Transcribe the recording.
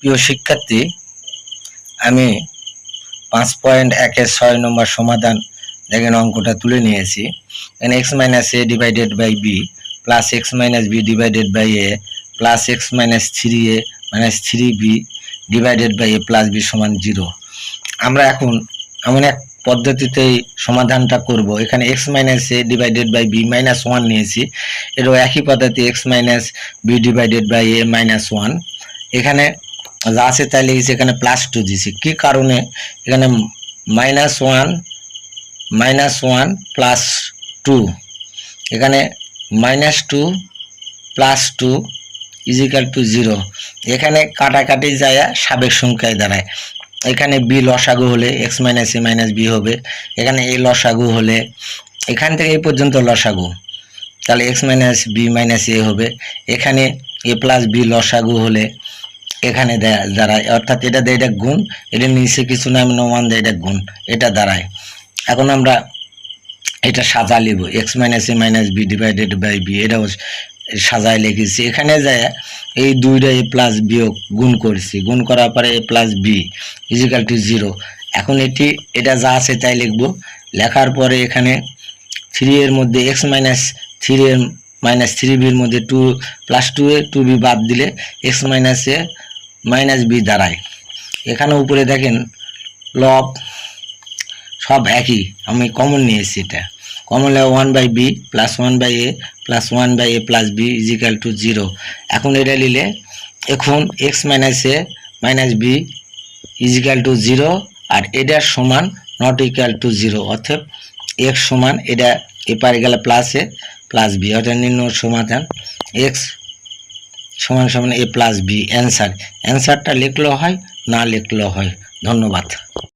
প্রিয় শিক্ষার্থী, আমি 5.1-6 নম্বর সমাধান দেখেন অঙ্কটা তুলে নিয়েছি। এখানে x minus a divided by B plus X minus B divided by A plus X minus 3a minus 3b divided by A plus B সমান 0। আমরা এখন এমন এক পদ্ধতিতেই সমাধানটা করব। এখানে x minus a divided by B minus 1 নিয়েছি, এরও একই পদ্ধতি x minus B divided by A minus 1। এখানে যা আছে তাই লিখেছি, এখানে প্লাস 2 দিয়েছি। কি কারণে? এখানে মাইনাস ওয়ান প্লাস 2, এখানে মাইনাস 2 প্লাস 2 ইজিক্যাল টু 0। এখানে কাটাকাটি যায় সাবেক সংখ্যায় দাঁড়ায়। এখানে বি লসাগু হলে x minus A minus B হবে, এখানে এ লসাগু হলে এখান থেকে এই পর্যন্ত লসাগু, তাহলে এক্স মাইনাস বি মাইনাস এ হবে। এখানে এ প্লাস বি লসাগু হলে এখানে দাঁড়ায়, অর্থাৎ এটা দেয় এটা গুণ, এটা নিচে কিছু না ওয়ান দেয় এটা গুণ, এটা দাঁড়ায়। এখন আমরা এটা সাজা লিখব, X minus A minus B divided by B, এটাও সাজায় লিখেছি। এখানে যায় এই দুইটা এ প্লাস বিয়োগ গুণ করেছি, গুণ করার পরে এ প্লাস বি ইজিক্যাল টু 0। এখন এটা যা আছে তাই লিখব। লেখার পরে এখানে 3 এর মধ্যে এক্স মাইনাস 3 এর মাইনাস 3বির মধ্যে 2 প্লাস 2 এ 2b বাদ দিলে x minus A minus B দাঁড়ায়। এখানে উপরে দেখেন লব সব একই, আমি কমন নিয়েছি। এটা কমন হলে 1/b plus 1/a plus 1/a plus b equal to 0। এখন এটা নিলে এখন X minus A minus B equal to 0 আর এটার সমান নট ইকুয়াল টু 0, অর্থাৎ এক্স সমান এটা এপারে গেলে প্লাস এ প্লাস বি, অর্থাৎ নির্ণয় সমাধান এক্স সমান সমান এ প্লাস বি। অ্যান্সারটা লিখলেও হয়, না লিখলেও হয়। ধন্যবাদ।